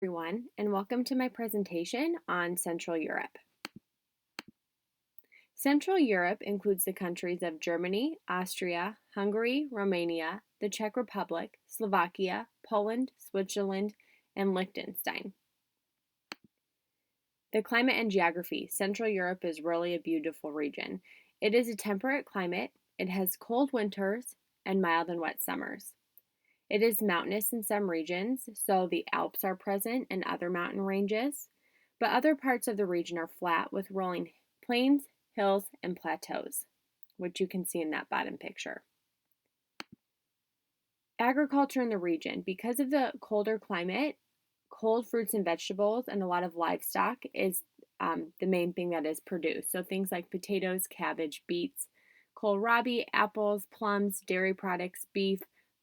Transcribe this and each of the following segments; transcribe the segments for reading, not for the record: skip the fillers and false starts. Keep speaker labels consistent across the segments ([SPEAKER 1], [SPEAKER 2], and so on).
[SPEAKER 1] Everyone, and welcome to my presentation on Central Europe. Central Europe includes the countries of Germany, Austria, Hungary, Romania, the Czech Republic, Slovakia, Poland, Switzerland, and Liechtenstein. The climate and geography. Central Europe is really a beautiful region. It is a temperate climate, it has cold winters, and mild and wet summers. It is mountainous in some regions, so the Alps are present and other mountain ranges, but other parts of the region are flat with rolling plains, hills, and plateaus, which you can see in that bottom picture. Agriculture in the region. Because of the colder climate, cold fruits and vegetables and a lot of livestock is the main thing that is produced. So things like potatoes, cabbage, beets, kohlrabi, apples, plums, dairy products, beef,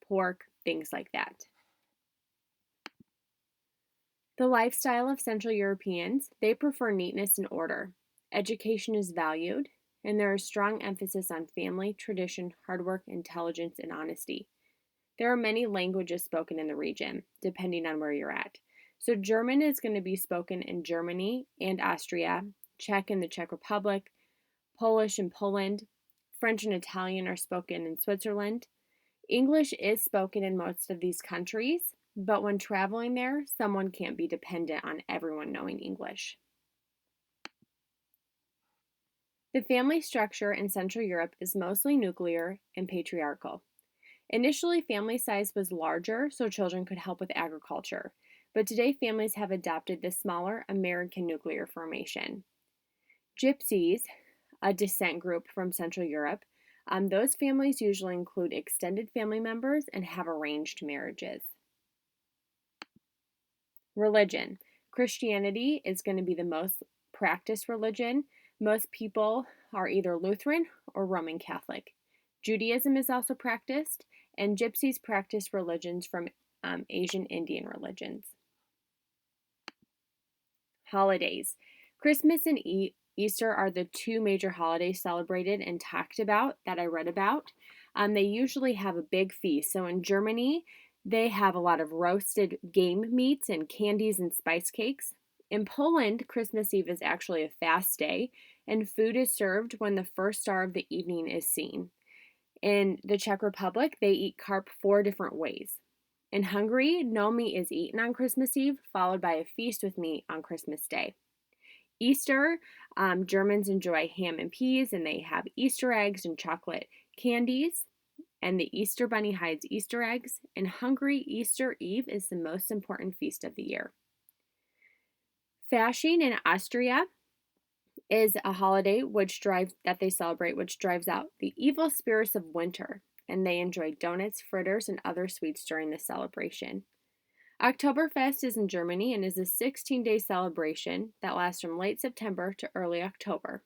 [SPEAKER 1] pork, things like that. The lifestyle of Central Europeans, they prefer neatness and order. Education is valued, and there is strong emphasis on family, tradition, hard work, intelligence, and honesty. There are many languages spoken in the region, depending on where you're at. So German is going to be spoken in Germany and Austria, Czech in the Czech Republic, Polish in Poland, French and Italian are spoken in Switzerland. English is spoken in most of these countries, but when traveling there, someone can't be dependent on everyone knowing English. The family structure in Central Europe is mostly nuclear and patriarchal. Initially, family size was larger so children could help with agriculture, but today families have adopted the smaller American nuclear formation. Gypsies, a descent group from Central Europe, those families usually include extended family members and have arranged marriages. Religion. Christianity is going to be the most practiced religion. Most people are either Lutheran or Roman Catholic. Judaism is also practiced, and Gypsies practice religions from Asian Indian religions. Holidays. Christmas and Easter are the two major holidays celebrated and talked about that I read about. They usually have a big feast. So in Germany, they have a lot of roasted game meats and candies and spice cakes. In Poland, Christmas Eve is actually a fast day, and food is served when the first star of the evening is seen. In the Czech Republic, they eat carp 4 different ways. In Hungary, no meat is eaten on Christmas Eve, followed by a feast with meat on Christmas Day. Easter, Germans enjoy ham and peas, and they have Easter eggs and chocolate candies, and the Easter bunny hides Easter eggs. In Hungary, Easter Eve is the most important feast of the year. Fasching in Austria is a holiday that they celebrate, which drives out the evil spirits of winter, and they enjoy donuts, fritters, and other sweets during the celebration. Oktoberfest is in Germany and is a 16-day celebration that lasts from late September to early October.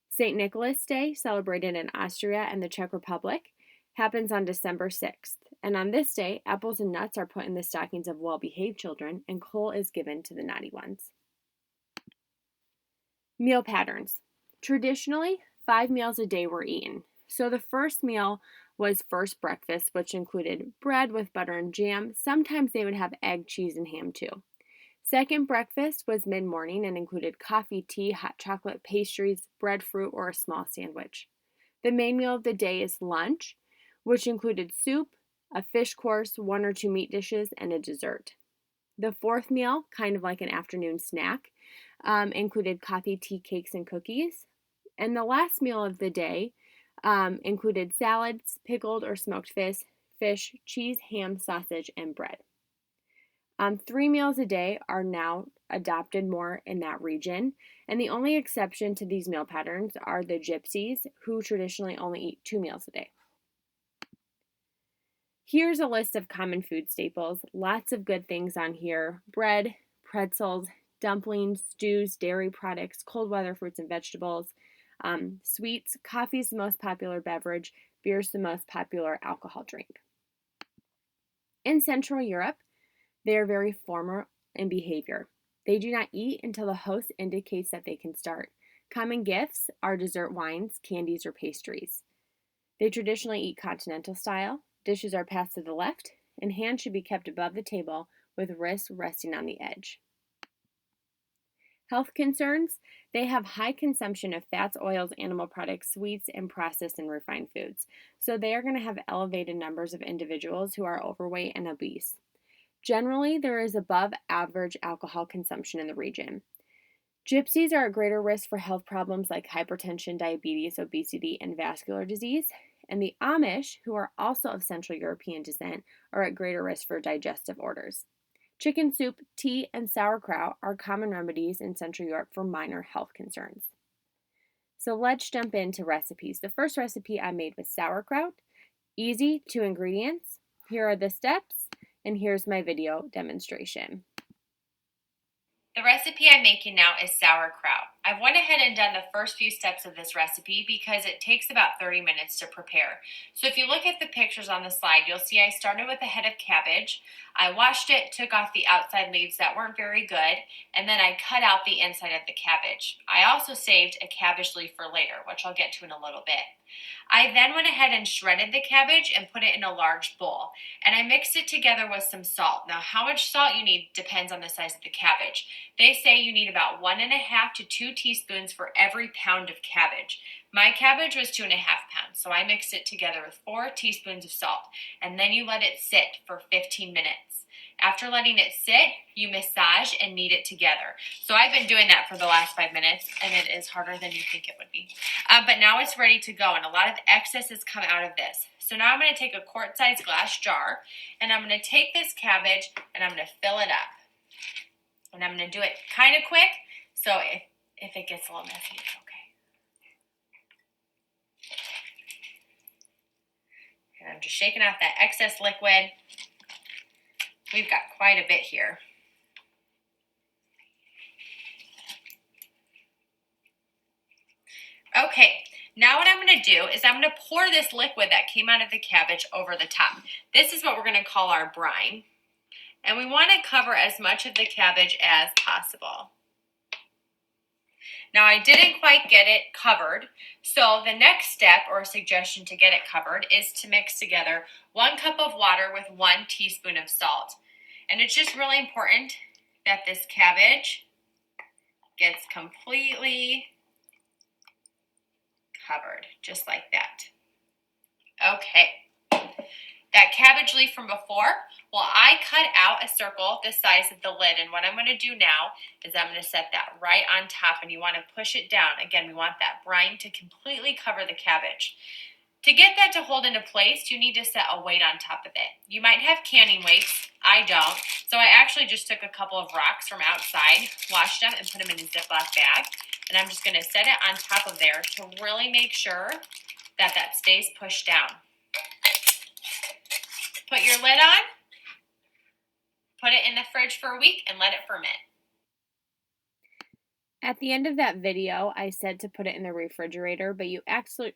[SPEAKER 1] St. Nicholas Day, celebrated in Austria and the Czech Republic, happens on December 6th, and on this day, apples and nuts are put in the stockings of well-behaved children, and coal is given to the naughty ones. Meal patterns. Traditionally, 5 meals a day were eaten. So the first meal was first breakfast, which included bread with butter and jam. Sometimes they would have egg, cheese, and ham too. Second breakfast was mid-morning and included coffee, tea, hot chocolate, pastries, breadfruit, or a small sandwich. The main meal of the day is lunch, which included soup, a fish course, 1 or 2 meat dishes, and a dessert. The fourth meal, kind of like an afternoon snack, included coffee, tea, cakes, and cookies. And the last meal of the day included salads, pickled or smoked fish, cheese, ham, sausage, and bread. 3 meals a day are now adopted more in that region, and the only exception to these meal patterns are the Gypsies, who traditionally only eat 2 meals a day. Here's a list of common food staples. Lots of good things on here. Bread, pretzels, dumplings, stews, dairy products, cold weather fruits and vegetables, sweets. Coffee is the most popular beverage. Beer is the most popular alcohol drink. In Central Europe, they are very formal in behavior. They do not eat until the host indicates that they can start. Common gifts are dessert wines, candies, or pastries. They traditionally eat continental style. Dishes are passed to the left, and hands should be kept above the table with risks resting on the edge. Health concerns, they have high consumption of fats, oils, animal products, sweets, and processed and refined foods. So they are going to have elevated numbers of individuals who are overweight and obese. Generally, there is above average alcohol consumption in the region. Gypsies are at greater risk for health problems like hypertension, diabetes, obesity, and vascular disease. And the Amish, who are also of Central European descent, are at greater risk for digestive orders. Chicken soup, tea, and sauerkraut are common remedies in Central Europe for minor health concerns. So let's jump into recipes. The first recipe I made was sauerkraut. Easy, 2 ingredients. Here are the steps, and here's my video demonstration. The recipe I'm making now is sauerkraut. I've went ahead and done the first few steps of this recipe because it takes about 30 minutes to prepare. So if you look at the pictures on the slide, you'll see I started with a head of cabbage. I washed it, took off the outside leaves that weren't very good, and then I cut out the inside of the cabbage. I also saved a cabbage leaf for later, which I'll get to in a little bit. I then went ahead and shredded the cabbage and put it in a large bowl, and I mixed it together with some salt. Now, how much salt you need depends on the size of the cabbage. They say you need about 1.5 to 2 teaspoons for every pound of cabbage. My cabbage was 2.5 pounds, so I mixed it together with 4 teaspoons of salt, and then you let it sit for 15 minutes. After letting it sit, you massage and knead it together. So I've been doing that for the last 5 minutes, and it is harder than you think it would be. But now it's ready to go, and a lot of excess has come out of this. So now I'm going to take a quart-sized glass jar, and I'm going to take this cabbage, and I'm going to fill it up. And I'm going to do it kind of quick, so if it gets a little messy, it's okay. And I'm just shaking off that excess liquid. We've got quite a bit here. Okay, now what I'm going to do is I'm going to pour this liquid that came out of the cabbage over the top. This is what we're going to call our brine. And we want to cover as much of the cabbage as possible. Now, I didn't quite get it covered, so the next step or suggestion to get it covered is to mix together 1 cup of water with 1 teaspoon of salt. And it's just really important that this cabbage gets completely covered, just like that. Okay. That cabbage leaf from before, well, I cut out a circle the size of the lid, and what I'm going to do now is I'm going to set that right on top, and you want to push it down. Again, we want that brine to completely cover the cabbage. To get that to hold into place, you need to set a weight on top of it. You might have canning weights. I don't. So I actually just took a couple of rocks from outside, washed them, and put them in a Ziploc bag, and I'm just going to set it on top of there to really make sure that that stays pushed down. Put your lid on, put it in the fridge for a week, and let it ferment. At the end of that video, I said to put it in the refrigerator, but you actually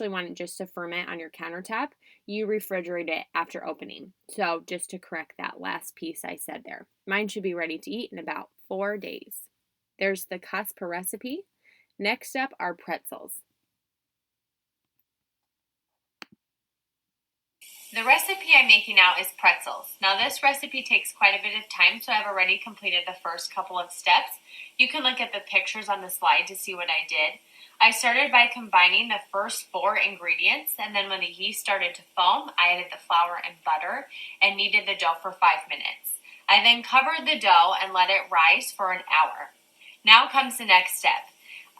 [SPEAKER 1] want it just to ferment on your countertop. You refrigerate it after opening. So just to correct that last piece I said there. Mine should be ready to eat in about 4 days. There's the cost per recipe. Next up are pretzels. The recipe I'm making now is pretzels. Now this recipe takes quite a bit of time, so I've already completed the first couple of steps. You can look at the pictures on the slide to see what I did. I started by combining the first 4 ingredients, and then when the yeast started to foam, I added the flour and butter and kneaded the dough for 5 minutes. I then covered the dough and let it rise for an hour. Now comes the next step.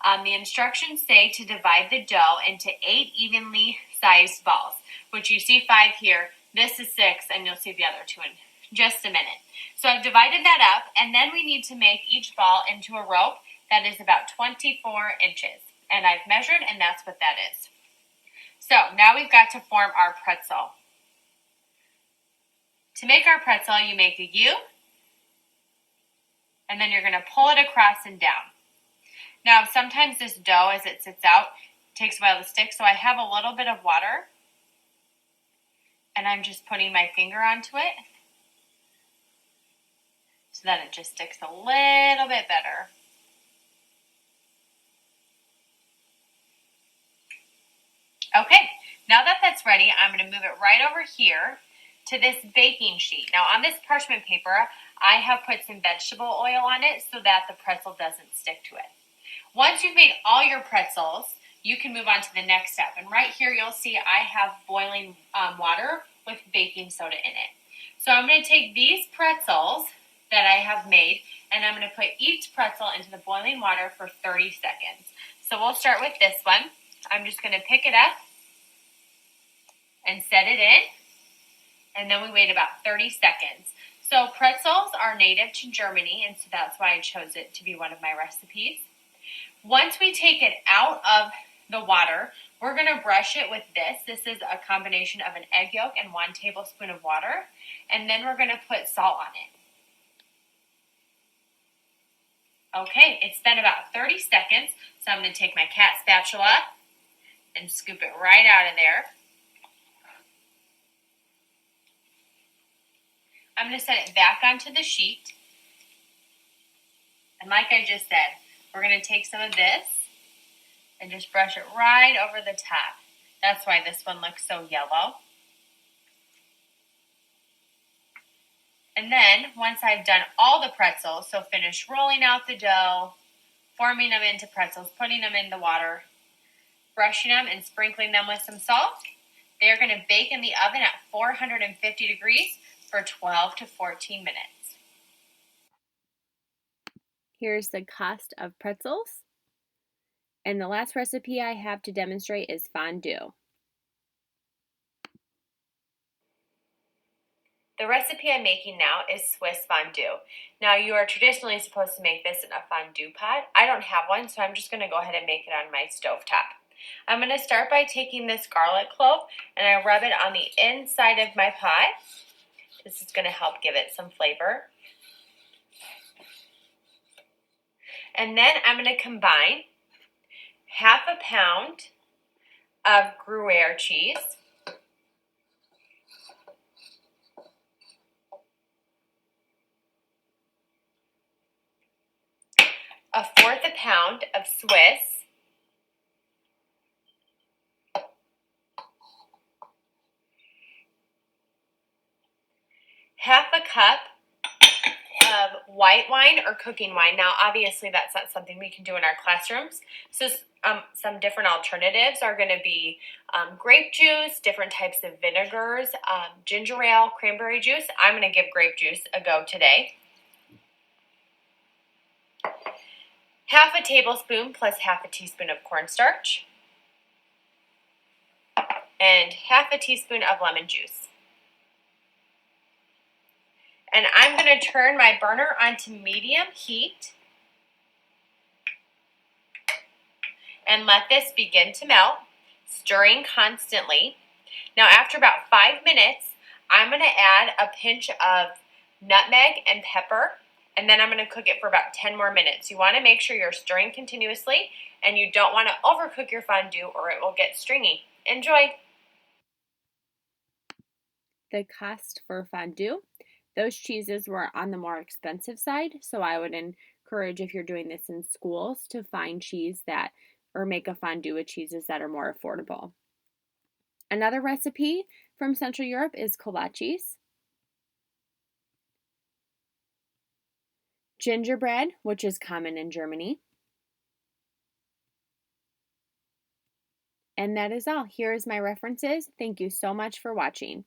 [SPEAKER 1] The instructions say to divide the dough into 8 evenly sized balls, which you see 5 here. This is 6, and you'll see the other 2 in just a minute. So I've divided that up, and then we need to make each ball into a rope that is about 24 inches. And I've measured, and that's what that is. So now we've got to form our pretzel. To make our pretzel, you make a U, and then you're going to pull it across and down. Now, sometimes this dough, as it sits out, takes a while to stick, so I have a little bit of water, and I'm just putting my finger onto it so that it just sticks a little bit better. Okay, now that that's ready, I'm going to move it right over here to this baking sheet. Now, on this parchment paper, I have put some vegetable oil on it so that the pretzel doesn't stick to it. Once you've made all your pretzels, you can move on to the next step. And right here you'll see I have boiling water with baking soda in it. So I'm going to take these pretzels that I have made, and I'm going to put each pretzel into the boiling water for 30 seconds. So we'll start with this one. I'm just going to pick it up and set it in, and then we wait about 30 seconds. So pretzels are native to Germany, and so that's why I chose it to be one of my recipes. Once we take it out of the water, we're going to brush it with this. This is a combination of an egg yolk and 1 tablespoon of water, and then we're going to put salt on it. Okay, it's been about 30 seconds, so I'm going to take my cat spatula and scoop it right out of there. I'm going to set it back onto the sheet. And like I just said, we're going to take some of this and just brush it right over the top. That's why this one looks so yellow. And then, once I've done all the pretzels, so finish rolling out the dough, forming them into pretzels, putting them in the water, brushing them and sprinkling them with some salt, they're going to bake in the oven at 450 degrees for 12 to 14 minutes. Here's the cost of pretzels. And the last recipe I have to demonstrate is fondue. The recipe I'm making now is Swiss fondue. Now, you are traditionally supposed to make this in a fondue pot. I don't have one, so I'm just going to go ahead and make it on my stovetop. I'm going to start by taking this garlic clove and I rub it on the inside of my pot. This is going to help give it some flavor. And then I'm going to combine half a pound of Gruyere cheese, a fourth a pound of Swiss, half a cup of white wine or cooking wine. Now, obviously, that's not something we can do in our classrooms. So some different alternatives are going to be grape juice, different types of vinegars, ginger ale, cranberry juice. I'm going to give grape juice a go today. Half a tablespoon plus half a teaspoon of cornstarch, and half a teaspoon of lemon juice. And I'm going to turn my burner onto medium heat and let this begin to melt, stirring constantly. Now, after about 5 minutes, I'm going to add a pinch of nutmeg and pepper, and then I'm going to cook it for about 10 more minutes. You want to make sure you're stirring continuously, and you don't want to overcook your fondue or it will get stringy. Enjoy! The cost for fondue. Those cheeses were on the more expensive side, so I would encourage, if you're doing this in schools, to find cheese that, or make a fondue with cheeses that are more affordable. Another recipe from Central Europe is kolaches. Gingerbread, which is common in Germany. And that is all. Here is my references. Thank you so much for watching.